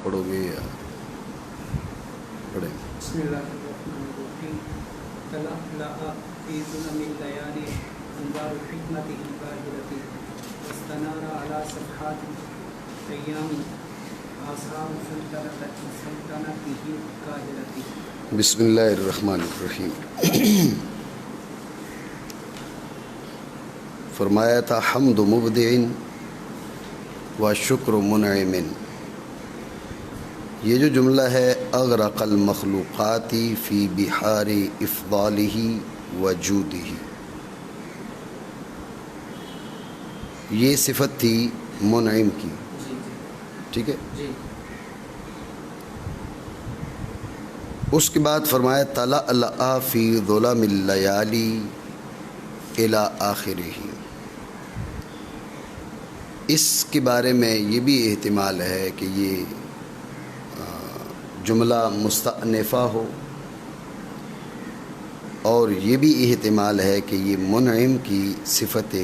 پڑھو گے یا پڑھیں؟ بسم اللہ الرحمن الرحیم تلألأ فی ظلم اللیالی انوار حکمتہ الباہرۃ واستنار علی صفحات ایام آثار سلطنتہ القاہرۃ. بسم اللہ الرحمن الرحیم. فرمایا تھا حمد مبدع و شکر منعم. یہ جو جملہ ہے اغرق المخلوقات فی بحار افضالہ و جودہ، یہ صفت تھی منعم کی. ٹھیک ہے. اس کے بعد فرمایا تلألأ فی ظلم اللیالی الی آخرہ. اس کے بارے میں یہ بھی احتمال ہے کہ یہ جملہ مستأنفہ ہو، اور یہ بھی احتمال ہے کہ یہ منعم کی صفت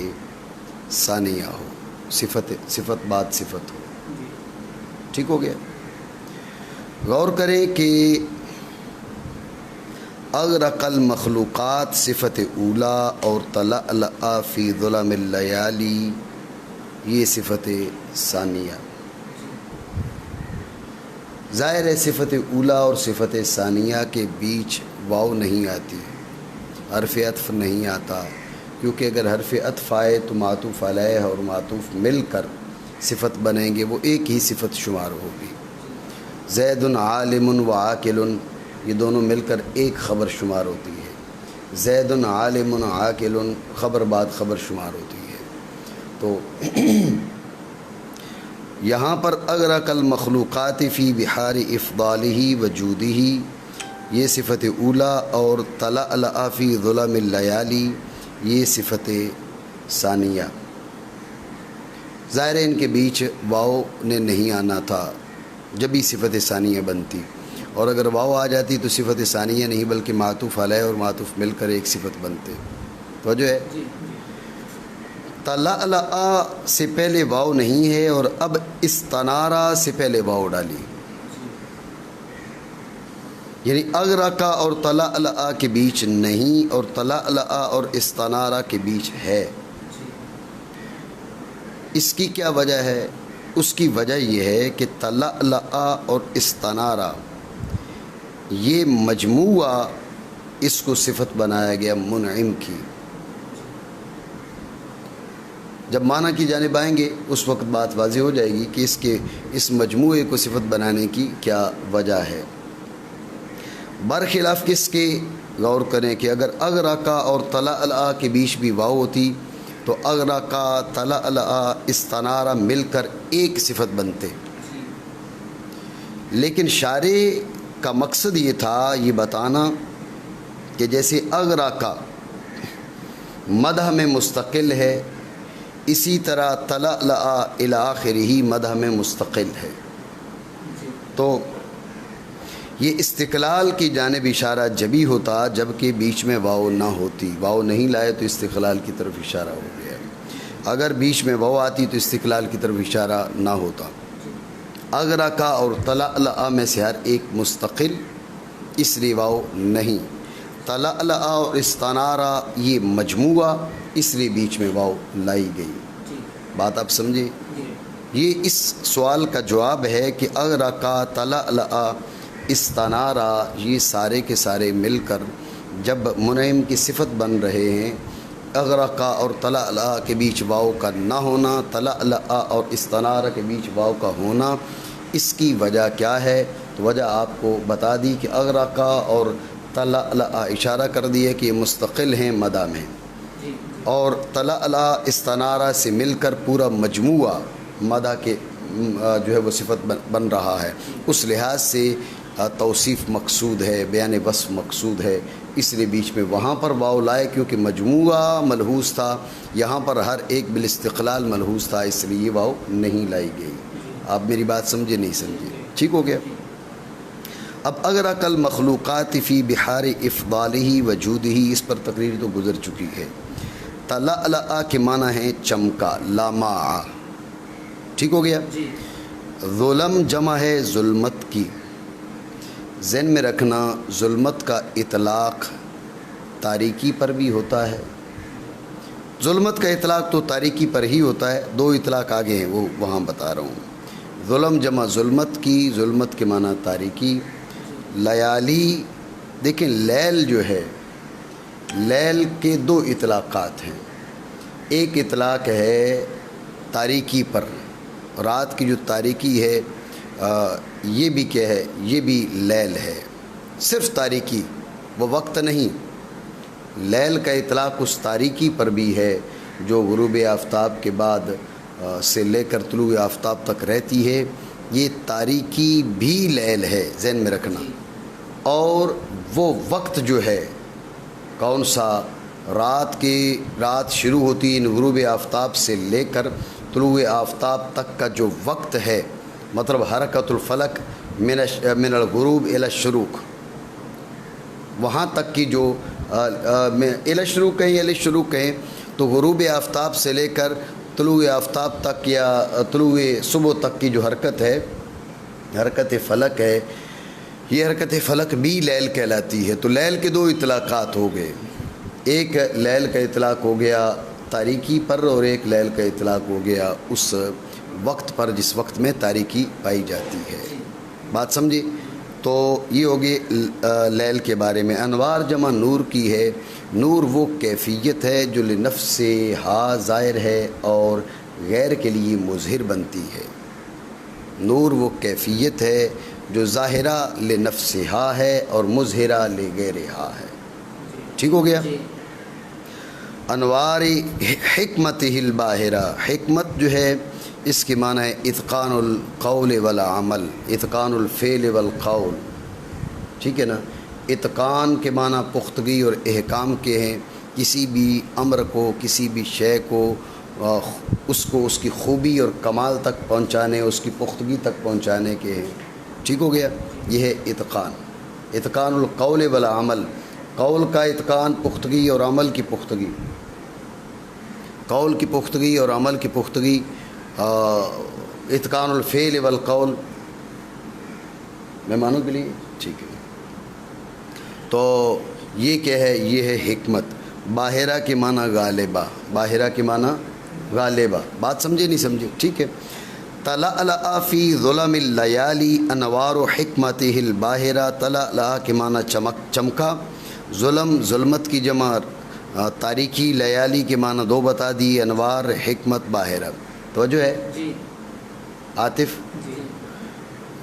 ثانیہ ہو، صفت بعد صفت ہو. ٹھیک ہو گیا. غور کریں کہ اغرق المخلوقات صفت اولا اور تلألأ فی ظلم اللیالی یہ صفت ثانیہ. ظاہر ہے صفت اولا اور صفت ثانیہ کے بیچ واو نہیں آتی، حرف عطف نہیں آتا، کیونکہ اگر حرف عطف آئے تو معطوف علیہ اور معطوف مل کر صفت بنیں گے، وہ ایک ہی صفت شمار ہوگی. زید عالم و عاقل یہ دونوں مل کر ایک خبر شمار ہوتی ہے. زید عالم عاقل خبر بعد خبر شمار ہوتی ہے. تو یہاں پر اغرق المخلوقات فی بحار افضالہ وجودہ یہ صفت اولا، اور تلألأ فی ظلم اللیالی یہ صفت ثانیہ. ظاہر ان کے بیچ واو نے نہیں آنا تھا جب ہی صفت ثانیہ بنتی، اور اگر واو آ جاتی تو صفت ثانیہ نہیں بلکہ معطوف علیہ اور معطوف مل کر ایک صفت بنتے. توجہ ہے. تلألأ سے پہلے واو نہیں ہے، اور اب استنارا سے پہلے واو ڈالی، یعنی اغرقا اور تلألأ کے بیچ نہیں، اور تلألأ اور استنارا کے بیچ ہے. اس کی کیا وجہ ہے؟ اس کی وجہ یہ ہے کہ تلألأ اور استنارا یہ مجموعہ اس کو صفت بنایا گیا منعم کی. جب معنی کی جانب آئیں گے اس وقت بات واضح ہو جائے گی کہ اس مجموعے کو صفت بنانے کی کیا وجہ ہے. برخلاف کس کے؟ غور کریں کہ اگر اغرقا اور تلألأ کے بیچ بھی واو ہوتی تو اغرقا تلألأ استنارا مل کر ایک صفت بنتے. لیکن شارع کا مقصد یہ تھا یہ بتانا کہ جیسے اغرقا مدح میں مستقل ہے، اسی طرح تلألأ الی آخرہ مدح میں مستقل ہے. تو یہ استقلال کی جانب اشارہ جبھی ہوتا جب کہ بیچ میں واو نہ ہوتی. واو نہیں لائے تو استقلال کی طرف اشارہ ہو گیا. اگر بیچ میں واو آتی تو استقلال کی طرف اشارہ نہ ہوتا. اغرقا اور تلألأ میں سے ہر ایک مستقل، اس لیے واو نہیں. تلألأ اور استنارا یہ مجموعہ، اس لیے بیچ میں واو لائی گئی. بات آپ سمجھیں؟ یہ اس سوال کا جواب ہے کہ اغرقا تلألأ استنارا یہ سارے کے سارے مل کر جب منعم کی صفت بن رہے ہیں، اغرقا اور تلألأ کے بیچ واو کا نہ ہونا، تلألأ اور استنارا کے بیچ واو کا ہونا، اس کی وجہ کیا ہے؟ تو وجہ آپ کو بتا دی کہ اغرقا اور تلألأ اشارہ کر دیا کہ یہ مستقل ہیں مدح میں، اور تلألأ استنارا سے مل کر پورا مجموعہ مدح کے جو ہے وہ صفت بن رہا ہے. اس لحاظ سے توصیف مقصود ہے، بیان وصف مقصود ہے، اس لیے بیچ میں وہاں پر واو لائے کیونکہ مجموعہ ملحوظ تھا. یہاں پر ہر ایک بالاستقلال ملحوظ تھا، اس لیے یہ واو نہیں لائی گئی. آپ میری بات سمجھے نہیں سمجھے؟ ٹھیک ہو گیا. اب اغرق المخلوقات فی بحار افضالہ وجودہ اس پر تقریر تو گزر چکی ہے. تلألأ کے معنی ہیں چمکا، لامع. ٹھیک ہو گیا. ظلم جمع ہے ظلمت کی. ذہن میں رکھنا ظلمت کا اطلاق تاریکی پر بھی ہوتا ہے. ظلمت کا اطلاق تو تاریکی پر ہی ہوتا ہے. دو اطلاق آگے ہیں وہ وہاں بتا رہا ہوں. ظلم جمع ظلمت کی، ظلمت کے معنی تاریکی. لیالی، دیکھیں لیل جو ہے، لیل کے دو اطلاقات ہیں. ایک اطلاق ہے تاریکی پر، رات کی جو تاریکی ہے یہ بھی کیا ہے، یہ بھی لیل ہے. صرف تاریکی، وہ وقت نہیں. لیل کا اطلاق اس تاریکی پر بھی ہے جو غروب آفتاب کے بعد سے لے کر طلوع آفتاب تک رہتی ہے. یہ تاریکی بھی لیل ہے، ذہن میں رکھنا. اور وہ وقت جو ہے کون سا، رات شروع ہوتی ہے غروب آفتاب سے لے کر طلوع آفتاب تک کا جو وقت ہے، مطلب حرکت الفلک من الغروب الی الشروق، وہاں تک کی جو الی الشروق کہیں تو غروب آفتاب سے لے کر طلوع آفتاب تک یا طلوع صبح تک کی جو حرکت ہے، حرکت فلک ہے، یہ حرکت فلک بھی لیل کہلاتی ہے. تو لیل کے دو اطلاقات ہو گئے. ایک لیل کا اطلاق ہو گیا تاریکی پر، اور ایک لیل کا اطلاق ہو گیا اس وقت پر جس وقت میں تاریکی پائی جاتی ہے. بات سمجھے؟ تو یہ ہوگی لیل کے بارے میں. انوار جمع نور کی ہے. نور وہ کیفیت ہے جو لنفس ہا ظاہر ہے اور غیر کے لیے مظہر بنتی ہے. نور وہ کیفیت ہے جو ظاہرہ لنفس ہا ہے اور مظہرہ لغیر ہا ہے. ٹھیک ہو گیا؟ انوار حکمت الباہرہ، حکمت جو ہے اس کے معنی ہے اتقان القول والعمل، اتقان الفعل والقول. ٹھیک ہے نا؟ اتقان کے معنی پختگی اور احکام کے ہیں. کسی بھی امر کو، کسی بھی شے کو اس کی خوبی اور کمال تک پہنچانے، اس کی پختگی تک پہنچانے کے ہیں. ٹھیک ہو گیا؟ یہ ہے اتقان. اتقان القول والعمل، قول کا اتقان، پختگی اور عمل کی پختگی. قول کی پختگی اور عمل کی پختگی. اتقان الفعل والقول مہمانوں کے لیے. ٹھیک ہے. تو یہ کیا ہے؟ یہ ہے حکمت. باہرہ کے معنی غالبہ، باہرہ کے معنی غالبہ. بات سمجھے نہیں سمجھے؟ ٹھیک ہے. تلألأ فی ظلم اللیالی انوار حکمتہ الباہرہ. تلألأ کے معنی چمکا. ظلم ظلمت کی جمع تاریکی، لیالی کے معنی دو بتا دی، انوار حکمت باہرہ. توجہ ہے جی عاطف؟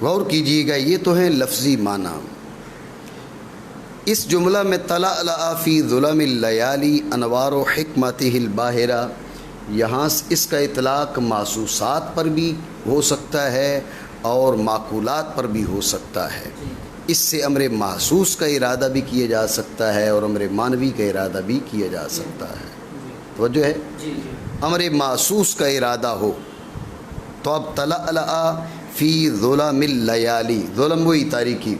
غور کیجیے گا، یہ تو ہیں لفظی معنی. اس جملہ میں تلألأ فی ظلم اللیالی انوار حکمتہ الباہرہ، یہاں اس کا اطلاق محسوسات پر بھی ہو سکتا ہے اور معقولات پر بھی ہو سکتا ہے. اس سے امر محسوس کا ارادہ بھی کیا جا سکتا ہے اور امر معنوی کا ارادہ بھی کیا جا سکتا ہے. توجہ ہے؟ امر محسوس کا ارادہ ہو تو اب تلألأ فی ظلم اللیالی، ظلم وہی تاریکی،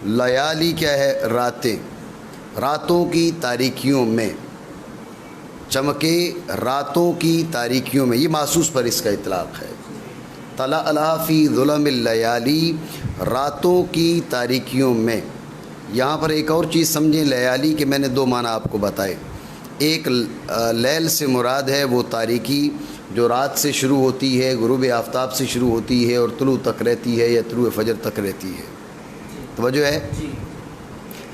لیالی کیا ہے؟ راتیں، راتوں کی تاریکیوں میں چمکے، راتوں کی تاریکیوں میں. یہ محسوس پر اس کا اطلاق ہے. تلألأ فی ظلم اللیالی، راتوں کی تاریکیوں میں. یہاں پر ایک اور چیز سمجھیں لیالی کے میں نے دو معنی آپ کو بتائے. ایک لیل سے مراد ہے وہ تاریکی جو رات سے شروع ہوتی ہے، غروب آفتاب سے شروع ہوتی ہے اور طلوع تک رہتی ہے یا طلوع فجر تک رہتی ہے. توجہ ہے؟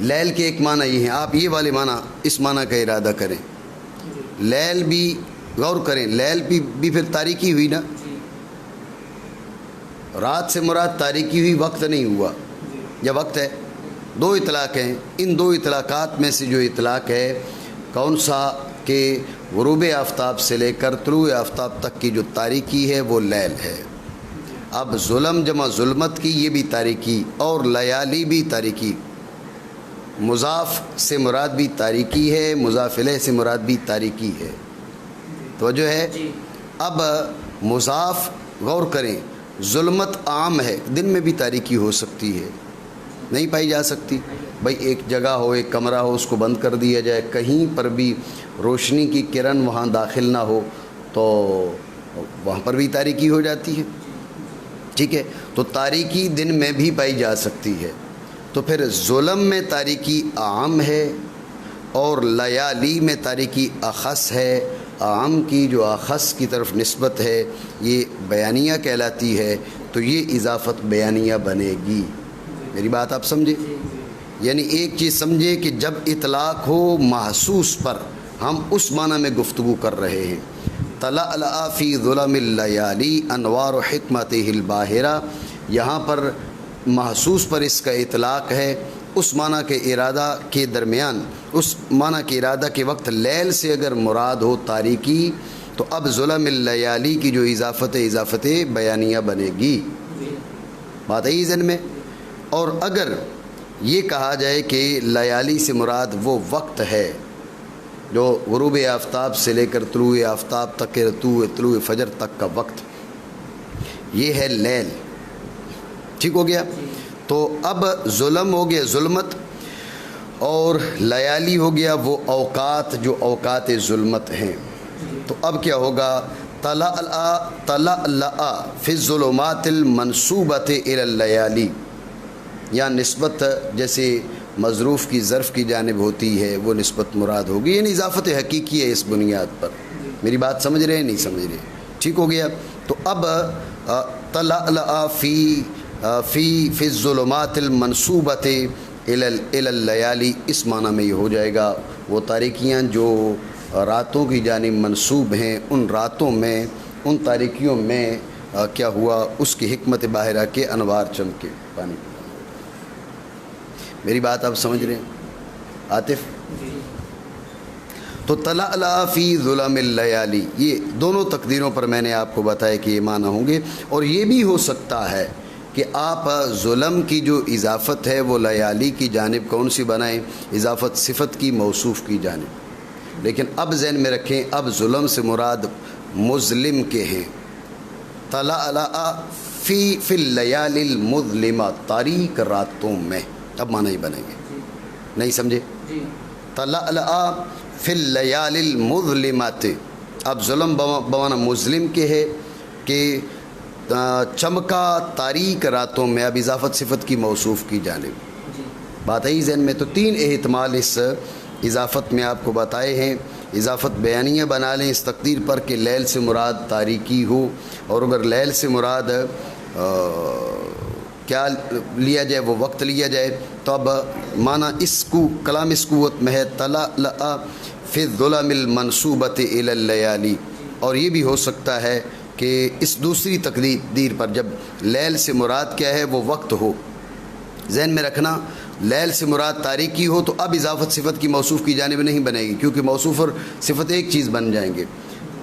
لیل کے ایک معنی یہ ہے. آپ یہ والے معنی، اس معنی کا ارادہ کریں. لیل بھی غور کریں، لیل بھی پھر تاریکی ہوئی نا. رات سے مراد تاریکی ہوئی، وقت نہیں ہوا یا وقت ہے. دو اطلاق ہیں. ان دو اطلاقات میں سے جو اطلاق ہے کون سا کہ غروب آفتاب سے لے کر طلوع آفتاب تک کی جو تاریکی ہے وہ لیل ہے. اب ظلم جمع ظلمت کی، یہ بھی تاریکی، اور لیالی بھی تاریکی. مضاف سے مراد بھی تاریکی ہے، مضاف الیہ سے مراد بھی تاریکی ہے. توجہ ہے؟ اب مضاف غور کریں، ظلمت عام ہے، دن میں بھی تاریکی ہو سکتی ہے، نہیں پائی جا سکتی. بھائی ایک جگہ ہو، ایک کمرہ ہو، اس کو بند کر دیا جائے، کہیں پر بھی روشنی کی کرن وہاں داخل نہ ہو تو وہاں پر بھی تاریکی ہو جاتی ہے. ٹھیک ہے، تو تاریکی دن میں بھی پائی جا سکتی ہے، تو پھر ظلم میں تاریکی عام ہے اور لیالی میں تاریکی اخص ہے۔ عام کی جو اخص کی طرف نسبت ہے یہ بیانیہ کہلاتی ہے، تو یہ اضافت بیانیہ بنے گی۔ میری بات آپ سمجھے؟ یعنی ایک چیز سمجھے کہ جب اطلاق ہو محسوس پر، ہم اس معنی میں گفتگو کر رہے ہیں۔ تلألأ فی ظلم اللیالی انوار حکمتہ الباہرہ، یہاں پر محسوس پر اس کا اطلاق ہے، اس معنی کے ارادہ کے درمیان، اس معنی کے ارادہ کے وقت لیل سے اگر مراد ہو تاریکی، تو اب ظلم اللیالی کی جو اضافت بیانیہ بنے گی۔ بات ہے ذہن میں؟ اور اگر یہ کہا جائے کہ لیالی سے مراد وہ وقت ہے جو غروب آفتاب سے لے کر طلوع آفتاب تک کے طلوع فجر تک کا وقت، یہ ہے لیل، ٹھیک ہو گیا؟ تو اب ظلم ہو گیا ظلمت، اور لیالی ہو گیا وہ اوقات جو اوقات ظلمت ہیں۔ تو اب کیا ہوگا؟ تلألأ فی الظلمات المنصوبۃ الی اللیالی، یا نسبت جیسے مظروف کی ظرف کی جانب ہوتی ہے وہ نسبت مراد ہوگی، یعنی اضافت حقیقی ہے اس بنیاد پر۔ میری بات سمجھ رہے ہیں نہیں سمجھ رہے؟ ٹھیک ہو گیا؟ تو اب تلألأ فی الظلمات المنصوبۃ الی اللیالی، اس معنی میں یہ ہو جائے گا وہ تاریکیاں جو راتوں کی جانب منصوب ہیں، ان راتوں میں، ان تاریکیوں میں کیا ہوا، اس کی حکمت باہرہ کے انوار چمکے۔ پانی میری بات آپ سمجھ رہے ہیں عاطف؟ تو تلألأ فی ظلم اللیالی، یہ دونوں تقدیروں پر میں نے آپ کو بتایا کہ یہ معنی ہوں گے۔ اور یہ بھی ہو سکتا ہے کہ آپ ظلم کی جو اضافت ہے وہ لیالی کی جانب کون سی بنائیں؟ اضافت صفت کی موصوف کی جانب۔ لیکن اب ذہن میں رکھیں، اب ظلم سے مراد مظلم کے ہیں۔ تلألأ فی اللیالی المظلمہ، تاریک راتوں میں، اب معنی ہی بنیں گے، نہیں سمجھے؟ تلألأ فی اللیالی المظلمۃ، اب ظلم بمعنی مظلم کے ہے کہ چمکا تاریک راتوں میں، اب اضافت صفت کی موصوف کی جانب۔ بات ہے ذہن میں؟ تو تین احتمال اس اضافت میں آپ کو بتائے ہیں۔ اضافت بیانیہ بنا لیں اس تقدیر پر کہ لیل سے مراد تاریکی ہو، اور اگر لیل سے مراد کیا لیا جائے، وہ وقت لیا جائے، تو اب معنی اس کو کلام اس قوت میں ہے تلألأ فی الظلم المنصوبۃ الی اللیالی۔ اور یہ بھی ہو سکتا ہے کہ اس دوسری تقدیر پر جب لیل سے مراد کیا ہے وہ وقت ہو، ذہن میں رکھنا لیل سے مراد تاریکی ہو، تو اب اضافت صفت کی موصوف کی جانب نہیں بنے گی، کیونکہ موصوف اور صفت ایک چیز بن جائیں گے۔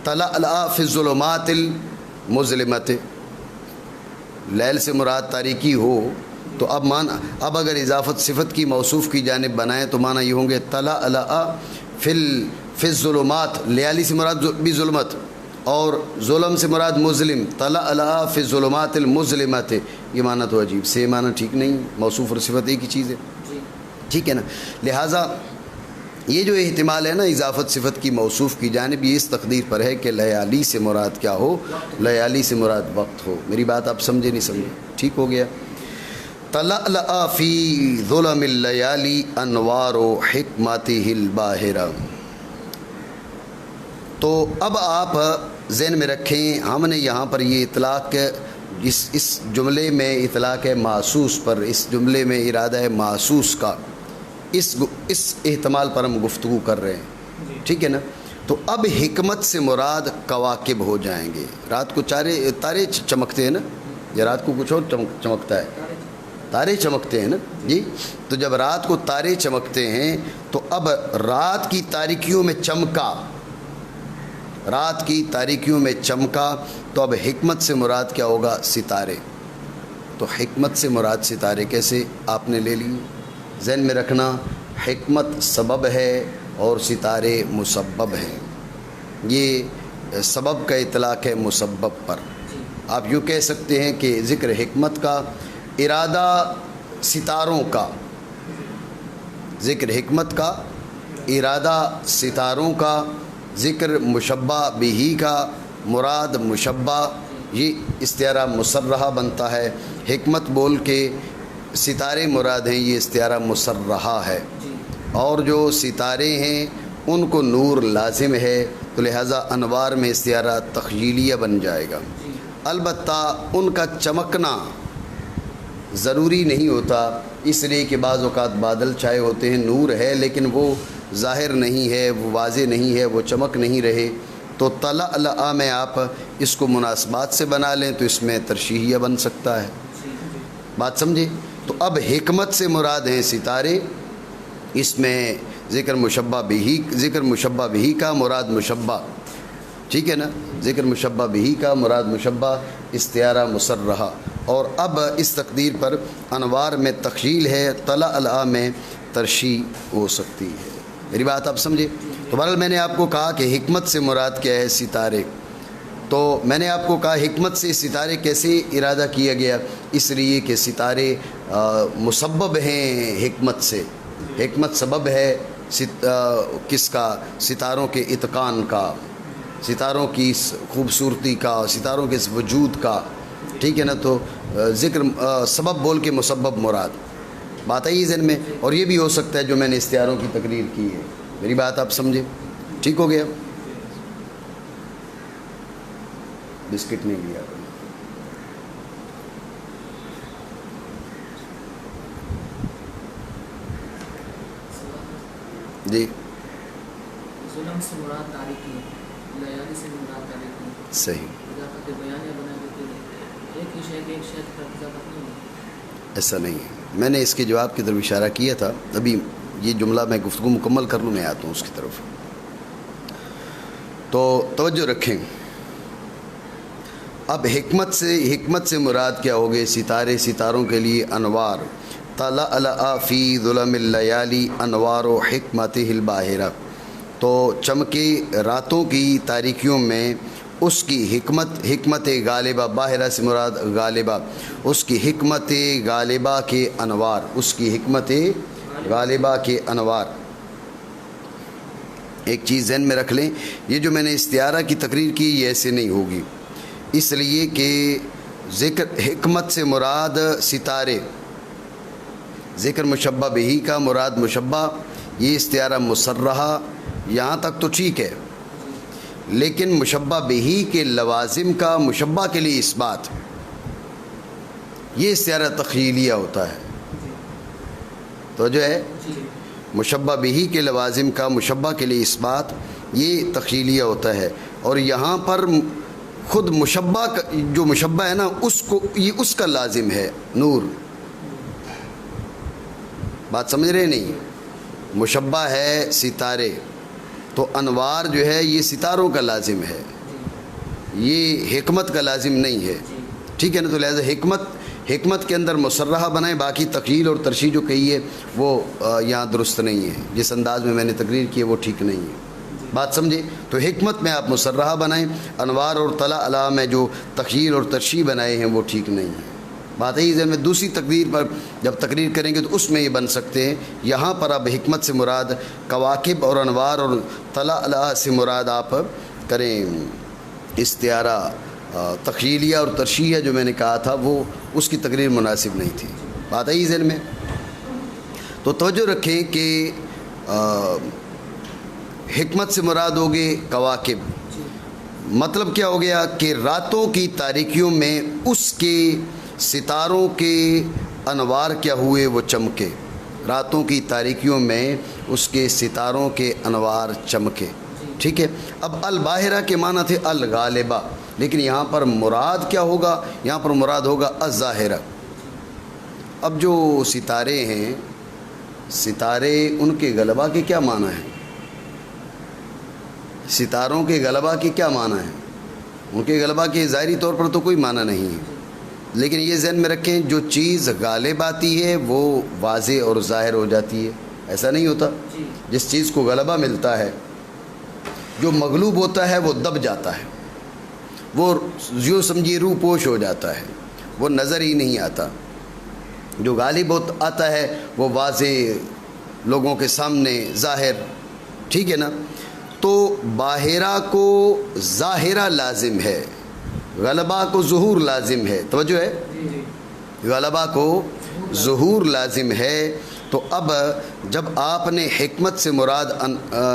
تلألأ فی الظلمات المظلمۃ، لیل سے مراد تاریکی ہو، تو اب اگر اضافت صفت کی موصوف کی جانب بنائیں تو معنی یہ ہوں گے تلألأ فی الظلمات، لیالی سے مراد بھی ظلمت، اور ظلم سے مراد مظلم، تلألأ فی الظلمات المظلمۃ۔ یہ معنی تو عجیب سے معنی ٹھیک نہیں، موصوف اور صفت ایک ہی چیز ہے، ٹھیک ہے نا؟ لہٰذا یہ جو احتمال ہے نا اضافت صفت کی موصوف کی جانب، یہ اس تقدیر پر ہے کہ لیالی سے مراد کیا ہو، لیالی سے مراد وقت ہو۔ میری بات آپ سمجھے نہیں سمجھے؟ ٹھیک ہو گیا؟ تلألأ فی ظلم اللیالی انوار حکمتہ الباہرہ۔ تو اب آپ ذہن میں رکھیں، ہم نے یہاں پر یہ اطلاق اس جملے میں اطلاق ہے محسوس پر، اس جملے میں ارادہ ہے محسوس کا، اس احتمال پر ہم گفتگو کر رہے ہیں، ٹھیک ہے نا؟ تو اب حکمت سے مراد کواکب ہو جائیں گے۔ رات کو تارے چمکتے ہیں نا، یا رات کو کچھ اور چمکتا ہے؟ تارے چمکتے ہیں نا جی۔ تو جب رات کو تارے چمکتے ہیں تو اب رات کی تاریکیوں میں چمکا، رات کی تاریکیوں میں چمکا، تو اب حکمت سے مراد کیا ہوگا؟ ستارے۔ تو حکمت سے مراد ستارے کیسے آپ نے لے لی؟ ذہن میں رکھنا، حکمت سبب ہے اور ستارے مسبب ہیں۔ یہ سبب کا اطلاق ہے مسبب پر۔ آپ یوں کہہ سکتے ہیں کہ ذکر حکمت کا ارادہ ستاروں کا، ذکر حکمت کا ارادہ ستاروں کا، ذکر مشبہ بہی کا مراد مشبہ یہ استعارہ مسرحہ بنتا ہے. حکمت بول کے ستارے مراد ہیں، یہ استعارہ مسرحہ ہے. اور جو ستارے ہیں ان کو نور لازم ہے، تو لہٰذا انوار میں استعارہ تخیلیہ بن جائے گا. البتہ ان کا چمکنا ضروری نہیں ہوتا، اس لیے کہ بعض اوقات بادل چھائے ہوتے ہیں، نور ہے لیکن وہ ظاہر نہیں ہے، وہ واضح نہیں ہے، وہ چمک نہیں رہے، تو طلع میں آپ اس کو مناسبات سے بنا لیں تو اس میں ترشیحیہ بن سکتا ہے. بات سمجھے؟ تو اب حکمت سے مراد ہیں ستارے، اس میں ذکر مشبہ بہی کا مراد مشبہ، ٹھیک ہے نا، ذکر مشبہ بہی کا مراد مشبہ، استعارہ مسرحہ. اور اب اس تقدیر پر انوار میں تخیل ہے، طلع میں ترشیح ہو سکتی ہے. میری بات آپ سمجھے؟ تو بہرحال میں نے آپ کو کہا کہ حکمت سے مراد کیا ہے؟ ستارے. تو میں نے آپ کو کہا حکمت سے ستارے کیسے ارادہ کیا گیا؟ اس لیے کہ ستارے مسبب ہیں حکمت سے. حکمت سبب ہے کس کا؟ ستاروں کے اتقان کا، ستاروں کی خوبصورتی کا، ستاروں کے وجود کا، ٹھیک ہے نا. تو ذکر سبب بول کے مسبب مراد، بات آئی ذہن میں. اور یہ بھی ہو سکتا ہے جو میں نے استعاروں کی تقریر کی ہے. میری بات آپ سمجھے؟ ٹھیک ہو گیا؟ بسکٹ نہیں لیا جی. ظلم سے مراد تاریکی، لیالی سے مراد تاریکی. صحیح. اضافت بیانیہ بنا دیتے ہیں، ایک ہی شے ایک شے پر اضافت نہیں ہے. ایسا نہیں ہے. میں نے اس کے جواب کی طرف اشارہ کیا تھا. ابھی یہ جملہ میں گفتگو مکمل کر لوں، میں آتا ہوں اس کی طرف. تو توجہ رکھیں. اب حکمت سے مراد کیا ہوگے؟ ستارے، ستاروں کے لیے انوار. طلع فی ظلم اللیالی انوار و حکمتہ الباہرہ. تو چمکے راتوں کی تاریکیوں میں اس کی حکمت غالبہ، باہرہ سے مراد غالبہ، اس کی حکمت غالبہ کے انوار، اس کی حکمت غالبہ کے انوار. ایک چیز ذہن میں رکھ لیں، یہ جو میں نے استعارہ کی تقریر کی یہ ایسے نہیں ہوگی، اس لیے کہ ذکر حکمت سے مراد ستارے، ذکر مشبہ بہی کا مراد مشبہ، یہ استعارہ مسرحہ، یہاں تک تو ٹھیک ہے. لیکن مشبہ بہی کے لوازم کا مشبہ کے لیے اثبات، یہ استعارہ تخیلیہ ہوتا ہے. تو جو ہے مشبہ بہی کے لوازم کا مشبہ کے لیے اثبات، یہ تخیلیہ ہوتا ہے. اور یہاں پر خود مشبہ جو مشبہ ہے نا، اس کو یہ اس کا لازم ہے نور. بات سمجھ رہے نہیں؟ مشبہ ہے ستارے، تو انوار جو ہے یہ ستاروں کا لازم ہے، یہ حکمت کا لازم نہیں ہے. ٹھیک ہے نا. تو لہٰذا حکمت کے اندر مسرحہ بنائیں، باقی تخیل اور ترشیح جو کہی ہے وہ یہاں درست نہیں ہے. جس انداز میں نے تقریر کی ہے وہ ٹھیک نہیں ہے. بات سمجھے؟ تو حکمت میں آپ مسرحہ بنائیں، انوار اور طلع میں جو تخیل اور ترشیح بنائے ہیں وہ ٹھیک نہیں ہے. بات ہے ذہن میں. دوسری تقریر پر جب تقریر کریں گے تو اس میں یہ بن سکتے ہیں. یہاں پر اب حکمت سے مراد کواکب اور انوار اور طلع سے مراد آپ کریں استعارہ تخیلیہ اور ترشیحیہ جو میں نے کہا تھا وہ اس کی تقریر مناسب نہیں تھی. بات ہے ذہن میں. تو توجہ رکھیں کہ حکمت سے مراد ہوگے کواکب. مطلب کیا ہو گیا کہ راتوں کی تاریکیوں میں اس کے ستاروں کے انوار کیا ہوئے؟ وہ چمکے. راتوں کی تاریکیوں میں اس کے ستاروں کے انوار چمکے. ٹھیک ہے. اب الباہرہ کے معنی تھے الغالبہ، لیکن یہاں پر مراد کیا ہوگا؟ یہاں پر مراد ہوگا الظاہرہ. اب جو ستارے ہیں، ستارے ان کے غلبہ کے کیا معنی ہیں؟ ستاروں کے غلبہ کے کیا معنی ہیں؟ ان کے غلبہ کے ظاہری طور پر تو کوئی معنی نہیں ہے، لیکن یہ ذہن میں رکھیں جو چیز غالب آتی ہے وہ واضح اور ظاہر ہو جاتی ہے. ایسا نہیں ہوتا؟ جس چیز کو غلبہ ملتا ہے، جو مغلوب ہوتا ہے وہ دب جاتا ہے، وہ یوں سمجھیے روح پوش ہو جاتا ہے، وہ نظر ہی نہیں آتا. جو غالب آتا ہے وہ واضح لوگوں کے سامنے ظاہر. ٹھیک ہے نا. تو باہرہ کو ظاہرہ لازم ہے، غلبہ کو ظہور لازم ہے، توجہ ہے، جی جی غلبہ کو ظہور لازم ہے۔ تو اب جب آپ نے حکمت سے مراد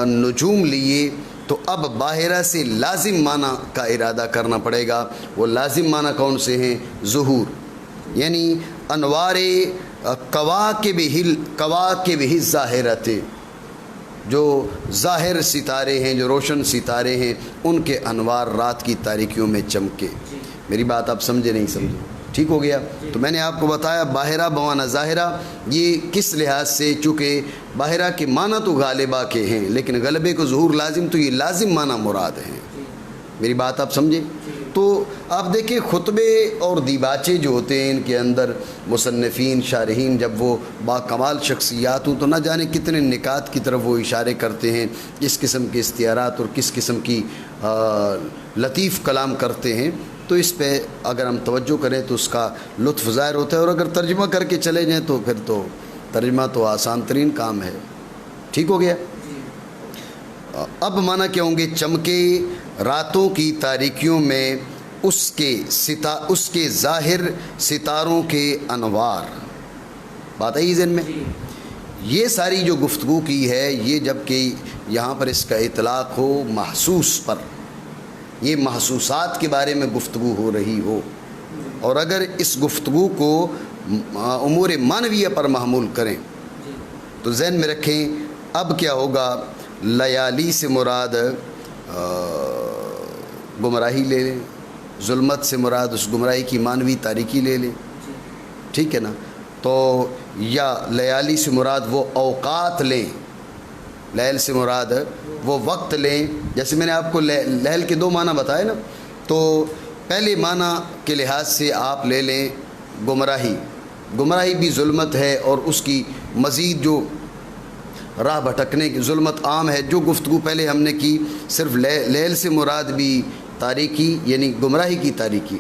نجوم لیے تو اب باہرہ سے لازم معنی کا ارادہ کرنا پڑے گا۔ وہ لازم معنی کون سے ہیں؟ ظہور، یعنی انوار کواکب الظاہرات، جو ظاہر ستارے ہیں، جو روشن ستارے ہیں، ان کے انوار رات کی تاریکیوں میں چمکے۔ میری بات آپ سمجھے نہیں سمجھے؟ ٹھیک ہو گیا؟ تو میں نے آپ کو بتایا باہرہ بمعنی ظاہرہ، یہ کس لحاظ سے، چونکہ باہرہ کے معنی تو غالبہ کے ہیں لیکن غلبے کو ظہور لازم، تو یہ لازم معنی مراد ہیں۔ میری بات آپ سمجھے؟ تو آپ دیکھیں خطبے اور دیباچے جو ہوتے ہیں، ان کے اندر مصنفین شارحین جب وہ با کمال شخصیات ہوں تو نہ جانے کتنے نکات کی طرف وہ اشارے کرتے ہیں، کس قسم کے استعارات اور کس قسم کی لطیف کلام کرتے ہیں۔ تو اس پہ اگر ہم توجہ کریں تو اس کا لطف ظاہر ہوتا ہے، اور اگر ترجمہ کر کے چلے جائیں تو پھر تو ترجمہ تو آسان ترین کام ہے۔ ٹھیک ہو گیا؟ اب معنی کیا ہوں گے؟ چمکے راتوں کی تاریکیوں میں اس کے ظاہر ستاروں کے انوار۔ بات آئی ذہن میں؟ یہ ساری جو گفتگو کی ہے، یہ جب کہ یہاں پر اس کا اطلاق ہو محسوس پر، یہ محسوسات کے بارے میں گفتگو ہو رہی ہو، اور اگر اس گفتگو کو امور معنویہ پر محمول کریں تو ذہن میں رکھیں اب کیا ہوگا؟ لیالی سے مراد گمراہی لے لیں، ظلمت سے مراد اس گمراہی کی معنوی تاریکی لے لیں، ٹھیک ہے نا؟ تو یا لیالی سے مراد وہ اوقات لیں، لیل سے مراد وہ وقت لیں۔ جیسے میں نے آپ کو لیل کے دو معنی بتائے نا، تو پہلے معنی کے لحاظ سے آپ لے لیں گمراہی، گمراہی بھی ظلمت ہے، اور اس کی مزید جو راہ بھٹکنے کی ظلمت عام ہے۔ جو گفتگو پہلے ہم نے کی صرف لیل سے مراد بھی تاریکی، یعنی گمراہی کی تاریکی،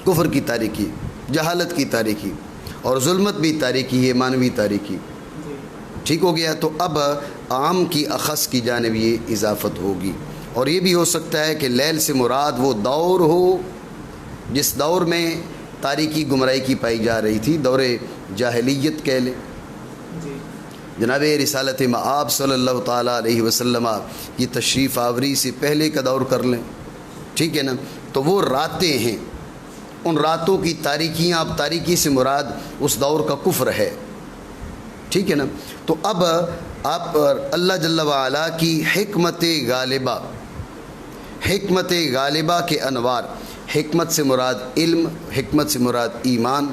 کفر کی تاریکی، جہالت کی تاریکی، اور ظلمت بھی تاریکی ہے، معنوی تاریکی۔ ٹھیک ہو گیا؟ تو اب عام کی اخص کی جانب یہ اضافت ہوگی، اور یہ بھی ہو سکتا ہے کہ لیل سے مراد وہ دور ہو جس دور میں تاریکی گمراہی کی پائی جا رہی تھی، دور جاہلیت کہہ لیں۔ جناب رسالت مآب صلی اللہ تعالیٰ علیہ وسلم کی تشریف آوری سے پہلے کا دور کر لیں، ٹھیک ہے نا؟ تو وہ راتیں ہیں، ان راتوں کی تاریکیاں، اب تاریکی سے مراد اس دور کا کفر ہے، ٹھیک ہے نا؟ تو اب آپ اللہ جل وعلا کی حکمت غالبہ کے انوار، حکمت سے مراد علم، حکمت سے مراد ایمان،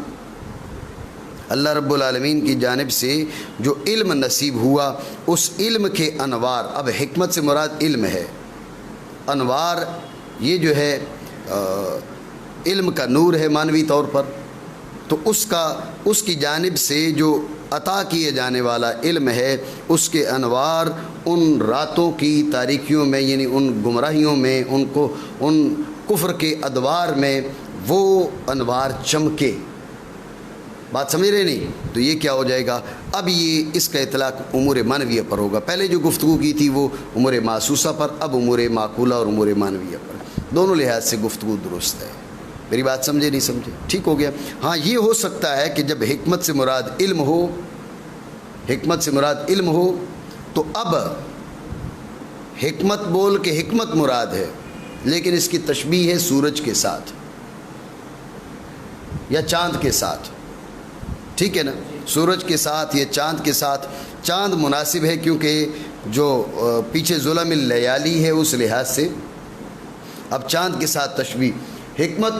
اللہ رب العالمین کی جانب سے جو علم نصیب ہوا، اس علم کے انوار، اب حکمت سے مراد علم ہے، انوار یہ جو ہے علم کا نور ہے معنوی طور پر، تو اس کی جانب سے جو عطا کیے جانے والا علم ہے، اس کے انوار ان راتوں کی تاریکیوں میں، یعنی ان گمراہیوں میں، ان کفر کے ادوار میں وہ انوار چمکے۔ بات سمجھ رہے نہیں؟ تو یہ کیا ہو جائے گا؟ اب یہ اس کا اطلاق امور معنویہ پر ہوگا۔ پہلے جو گفتگو کی تھی وہ امور محسوسہ پر، اب امور معقولہ اور امور معنویہ پر، دونوں لحاظ سے گفتگو درست ہے۔ میری بات سمجھے نہیں سمجھے؟ ٹھیک ہو گیا؟ ہاں یہ ہو سکتا ہے کہ جب حکمت سے مراد علم ہو، حکمت سے مراد علم ہو، تو اب حکمت بول کے حکمت مراد ہے، لیکن اس کی تشبیہ ہے سورج کے ساتھ یا چاند کے ساتھ، ٹھیک ہے نا؟ سورج کے ساتھ یا چاند کے ساتھ، چاند مناسب ہے کیونکہ جو پیچھے ظلم اللیالی ہے اس لحاظ سے، اب چاند کے ساتھ تشبیہ۔ حکمت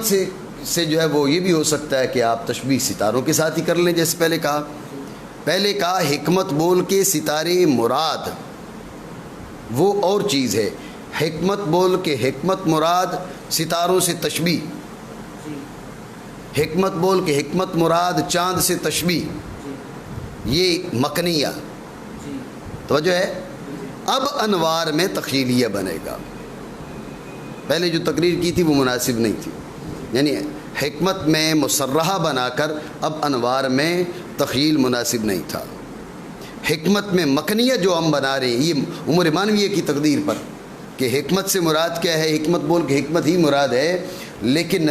سے جو ہے وہ یہ بھی ہو سکتا ہے کہ آپ تشبیہ ستاروں کے ساتھ ہی کر لیں، جیسے پہلے کہا حکمت بول کے ستارے مراد، وہ اور چیز ہے۔ حکمت بول کے حکمت مراد ستاروں سے تشبیہ، حکمت بول کے حکمت مراد چاند سے تشبیہ، یہ مکنیہ، توجہ ہے؟ اب انوار میں تخیلیہ بنے گا، پہلے جو تقریر کی تھی وہ مناسب نہیں تھی، یعنی حکمت میں مصرحہ بنا کر اب انوار میں تخیل مناسب نہیں تھا۔ حکمت میں مکنیہ جو ہم بنا رہے ہیں، یہ امور معنویہ کی تقدیر پر، کہ حکمت سے مراد کیا ہے، حکمت بول کے حکمت ہی مراد ہے، لیکن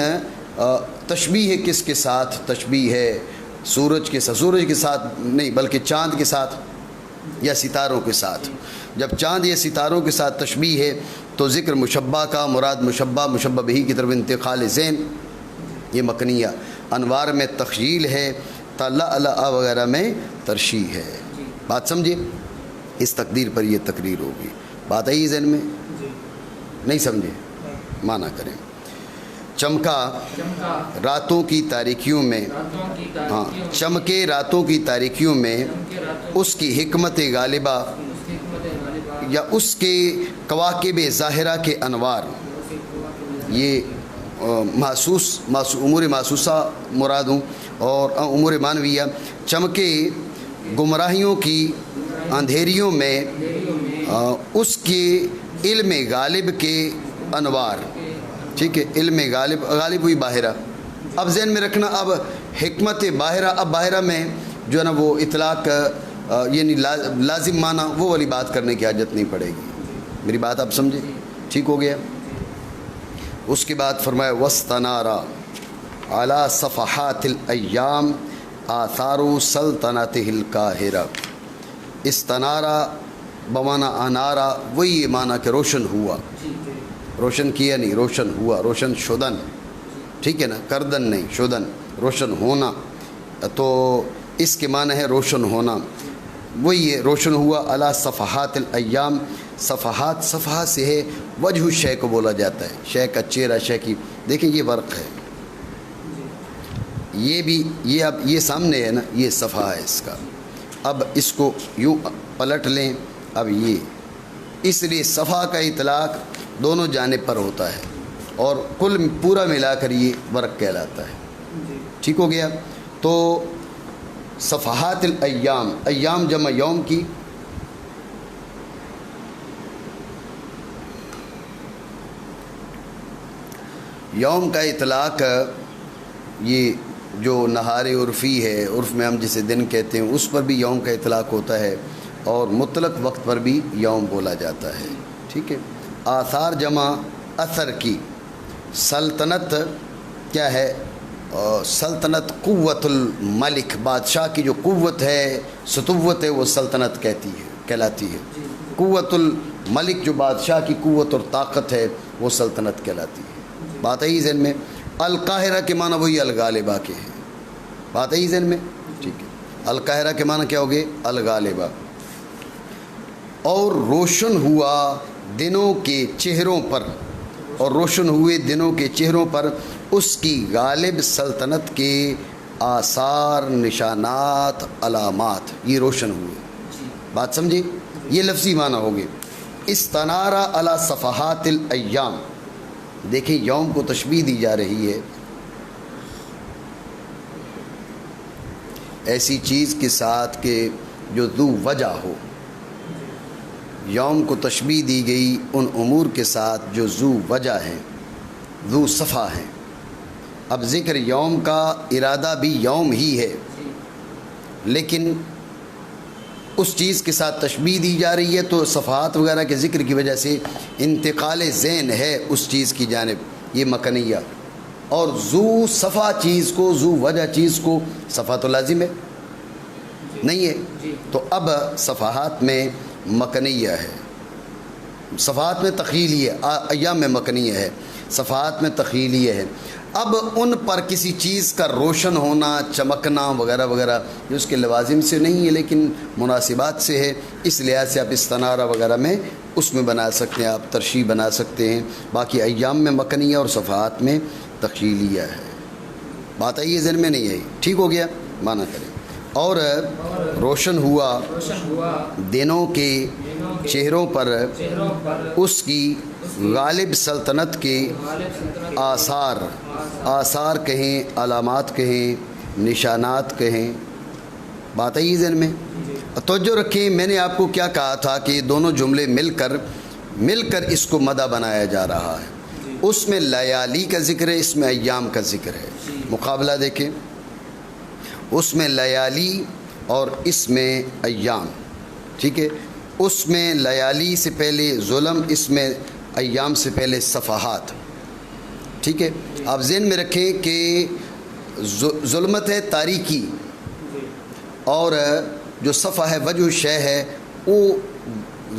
تشبیہ ہے کس کے ساتھ؟ تشبیہ ہے سورج کے ساتھ، سورج کے ساتھ نہیں بلکہ چاند کے ساتھ یا ستاروں کے ساتھ۔ جب چاند یا ستاروں کے ساتھ تشبیہ ہے تو ذکر مشبہ کا، مراد مشبہ مشبہ بہی کی طرف انتقال ذہن، یہ مکنیہ۔ انوار میں تخیل ہے، تلألأ وغیرہ میں ترشیح ہے۔ بات سمجھے؟ اس تقدیر پر یہ تقریر ہوگی۔ بات آئی ذہن میں؟ نہیں سمجھے؟ معنی کریں۔ چمکا راتوں کی تاریکیوں میں، ہاں چمکے راتوں کی تاریکیوں میں اس کی حکمت غالبہ یا اس کے کواکب ظاہرہ کے انوار، یہ محسوس امور محسوسہ مراد ہوں اور امور معنویہ۔ چمکے گمراہیوں کی اندھیریوں میں اس کے علم غالب کے انوار، ٹھیک ہے، علم غالب، غالب ہوئی باہرہ۔ اب ذہن میں رکھنا، اب حکمت باہرہ، اب باہرہ میں جو ہے نا وہ اطلاق یعنی لازم معنی وہ والی بات کرنے کی حاجت نہیں پڑے گی۔ میری بات آپ سمجھے؟ ٹھیک ہو گیا۔ اس کے بعد فرمایا وَاسْتَنَارَ عَلَى صَفَحَاتِ الْأَيَّامِ آثَارُ سَلْطَنَتِهِ الْقَاهِرَةِ۔ استنارا بمانا انارا، وہی معنی کہ روشن ہوا، روشن کیا نہیں، روشن ہوا، روشن شدن، ٹھیک ہے نا، کردن نہیں، شدن، روشن ہونا، تو اس کے معنی ہے روشن ہونا، وہی ہے روشن ہوا۔ علی صفحات الایام، صفحات، صفحہ سے ہے وجہ الشے کو بولا جاتا ہے، شے کا چہرہ، شے کی، دیکھیں یہ فرق ہے، یہ بھی یہ اب یہ سامنے ہے نا، یہ صفحہ ہے اس کا، اب اس کو یوں پلٹ لیں، اب یہ اس لیے صفحہ کا اطلاق دونوں جانب پر ہوتا ہے اور کل پورا ملا کر یہ ورق کہلاتا ہے۔ ٹھیک ہو گیا۔ تو صفحات الایام، ایام جمع یوم کی، یوم کا اطلاق یہ جو نہار عرفی ہے، عرف میں ہم جسے دن کہتے ہیں، اس پر بھی یوم کا اطلاق ہوتا ہے اور مطلق وقت پر بھی یوم بولا جاتا ہے، ٹھیک ہے۔ آثار جمع اثر کی، سلطنت کیا ہے؟ سلطنت قوت الملک، بادشاہ کی جو قوت ہے، سطوت ہے، وہ سلطنت کہلاتی ہے۔ قوت الملک جو بادشاہ کی قوت اور طاقت ہے وہ سلطنت کہلاتی ہے۔ بات آئی ذہن میں؟ القاہرہ کے معنی وہی الغالبہ کے ہیں۔ بات آئی ذہن میں؟ ٹھیک ہے۔ القاہرہ کے معنی کیا ہوگے؟ الغالبہ۔ اور روشن ہوا دنوں کے چہروں پر، اور روشن ہوئے دنوں کے چہروں پر اس کی غالب سلطنت کے آثار، نشانات، علامات، یہ روشن ہوئے۔ بات سمجھے؟ یہ لفظی معنی ہوگے۔ استنارا علی صفحات الایام، دیکھیں یوم کو تشبیہ دی جا رہی ہے ایسی چیز کے ساتھ کہ جو ذو وجہ ہو، یوم کو تشبیہ دی گئی ان امور کے ساتھ جو ذو وجہ ہیں، ذو صفحہ ہیں۔ اب ذکر یوم کا ارادہ بھی یوم ہی ہے، لیکن اس چیز کے ساتھ تشبیہ دی جا رہی ہے تو صفحات وغیرہ کے ذکر کی وجہ سے انتقال ذہن ہے اس چیز کی جانب، یہ مکنیہ۔ اور ذو صفحہ چیز کو، ذو وجہ چیز کو، صفحہ تو لازم ہے نہیں ہے، تو اب صفحات میں مکنیہ ہے، صفحات میں تخیلیہ، ایام میں مکنیہ ہے، صفحات میں تخیلیہ ہے۔ اب ان پر کسی چیز کا روشن ہونا، چمکنا وغیرہ وغیرہ جو اس کے لوازم سے نہیں ہے لیکن مناسبات سے ہے، اس لحاظ سے آپ استنارہ وغیرہ میں اس میں بنا سکتے ہیں، آپ ترشیح بنا سکتے ہیں۔ باقی ایام میں مکنیہ اور صفحات میں تخیلیہ ہے۔ بات آئی ہے ذہن میں؟ نہیں آئی؟ ٹھیک ہو گیا، معنی کریں۔ اور روشن ہوا دنوں کے چہروں پر اس کی غالب سلطنت کے آثار، آثار کہیں، علامات کہیں، نشانات کہیں۔ بات آئی ذہن میں؟ توجہ رکھیں، میں نے آپ کو کیا کہا تھا کہ یہ دونوں جملے مل کر اس کو مدح بنایا جا رہا ہے۔ اس میں لیالی کا ذکر ہے، اس میں ایام کا ذکر ہے۔ مقابلہ دیکھیں، اس میں لیالی اور اس میں ایام، ٹھیک ہے۔ اس میں لیالی سے پہلے ظلم، اس میں ایام سے پہلے صفحات. ٹھیک ہے, آپ ذہن میں رکھیں کہ ظلمت ہے تاریکی, اور جو صفحہ ہے وجہ شے ہے وہ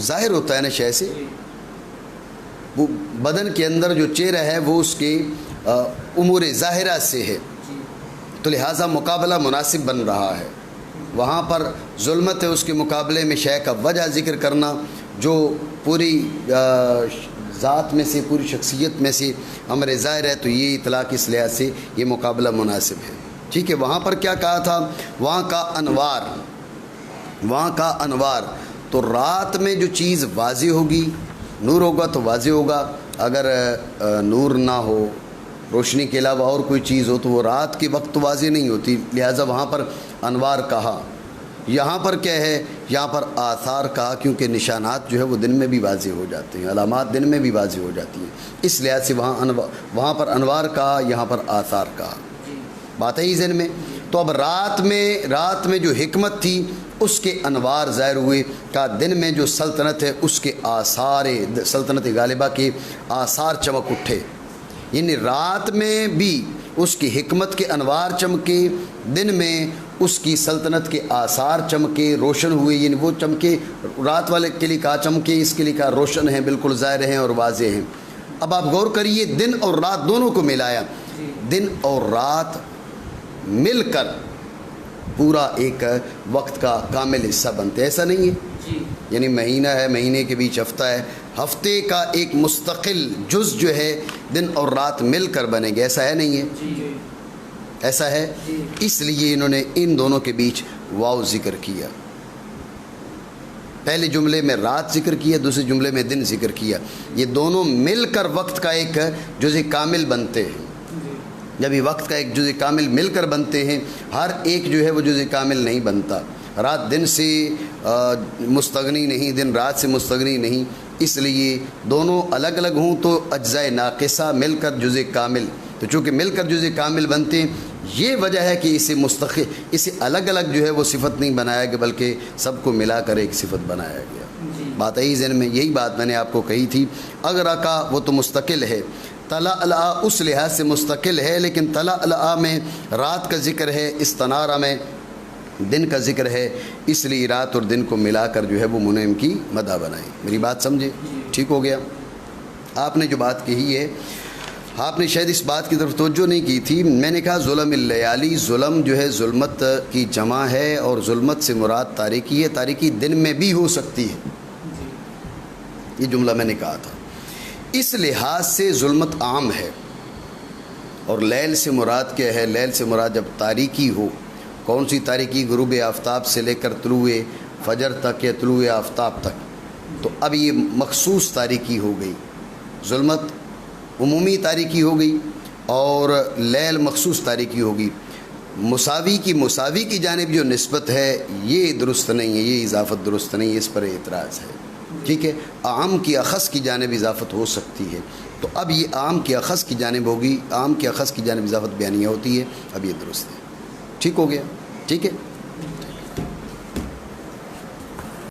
ظاہر ہوتا ہے نا شے سے. وہ بدن کے اندر جو چہرہ ہے وہ اس کے امور ظاہرہ سے ہے, تو لہٰذا مقابلہ مناسب بن رہا ہے. وہاں پر ظلمت ہے, اس کے مقابلے میں شے کا وجہ ذکر کرنا جو پوری ذات میں سے, پوری شخصیت میں سے امر ظاہر ہے, تو یہ اطلاق اس لحاظ سے یہ مقابلہ مناسب ہے. ٹھیک ہے, وہاں پر کیا کہا تھا, وہاں کا انوار, تو رات میں جو چیز واضح ہوگی, نور ہوگا تو واضح ہوگا. اگر نور نہ ہو, روشنی کے علاوہ اور کوئی چیز ہو, تو وہ رات کے وقت تو واضح نہیں ہوتی, لہٰذا وہاں پر انوار کہا. یہاں پر کیا ہے, یہاں پر آثار کہا, کیونکہ نشانات جو ہے وہ دن میں بھی واضح ہو جاتے ہیں, علامات دن میں بھی واضح ہو جاتی ہیں, اس لحاظ سے وہاں پر انوار کہا, یہاں پر آثار کہا. بات ہے ہی ذہن میں. تو اب رات میں جو حکمت تھی اس کے انوار ظاہر ہوئے, کا دن میں جو سلطنت ہے اس کے آثار, سلطنت غالبہ کے آثار چمک اٹھے. یعنی رات میں بھی اس کی حکمت کے انوار چمکے, دن میں اس کی سلطنت کے آثار چمکے, روشن ہوئے. یعنی وہ چمکے, رات والے کے لیے کہا چمکے, اس کے لیے کہا روشن ہیں, بالکل ظاہر ہیں اور واضح ہیں. اب آپ غور کریے, دن اور رات دونوں کو ملایا, دن اور رات مل کر پورا ایک وقت کا کامل حصہ بنتے. ایسا نہیں ہے, یعنی مہینہ ہے, مہینے کے بیچ ہفتہ ہے, ہفتے کا ایک مستقل جز جو ہے دن اور رات مل کر بنے گے. ایسا ہے نہیں ہے, ایسا ہے. اس لیے انہوں نے ان دونوں کے بیچ واو ذکر کیا. پہلے جملے میں رات ذکر کیا, دوسرے جملے میں دن ذکر کیا. یہ دونوں مل کر وقت کا ایک جز کامل بنتے ہیں. جب یہ وقت کا ایک جز کامل مل کر بنتے ہیں, ہر ایک جو ہے وہ جز کامل نہیں بنتا. رات دن سے مستغنی نہیں, دن رات سے مستغنی نہیں. اس لیے دونوں الگ الگ ہوں تو اجزائے ناقصہ مل کر جز کامل, تو چونکہ مل کر جز کامل بنتے ہیں, یہ وجہ ہے کہ اسے الگ الگ جو ہے وہ صفت نہیں بنایا گیا, بلکہ سب کو ملا کر ایک صفت بنایا گیا. بات ہے ذہن میں, یہی بات میں نے آپ کو کہی تھی. اغرقا وہ تو مستقل ہے, طلع اس لحاظ سے مستقل ہے, لیکن طلع میں رات کا ذکر ہے, استنارہ میں دن کا ذکر ہے, اس لیے رات اور دن کو ملا کر جو ہے وہ منعم کی مدح بنائی. میری بات سمجھے, ٹھیک ہو گیا. آپ نے جو بات کہی ہے, آپ نے شاید اس بات کی طرف توجہ نہیں کی تھی. میں نے کہا ظلم اللیالی, ظلم جو ہے ظلمت کی جمع ہے, اور ظلمت سے مراد تاریکی ہے. تاریکی دن میں بھی ہو سکتی ہے, یہ جملہ میں نے کہا تھا. اس لحاظ سے ظلمت عام ہے. اور لیل سے مراد کیا ہے, لیل سے مراد جب تاریکی ہو, کون سی تاریکی, غروب آفتاب سے لے کر طلوع فجر تک یا طلوع آفتاب تک, تو اب یہ مخصوص تاریکی ہو گئی. ظلمت عمومی تاریکی ہو گئی اور لیل مخصوص تاریکی ہوگی. مساوی کی جانب جو نسبت ہے یہ درست نہیں ہے, یہ اضافت درست نہیں ہے, اس پر اعتراض ہے. ٹھیک ہے, عام کی اخص کی جانب اضافت ہو سکتی ہے, تو اب یہ عام کی اخص کی جانب ہوگی, عام کی اخص کی جانب اضافت بیانیہ ہوتی ہے. اب یہ درست ہے, ٹھیک ہو گیا. ٹھیک ہے.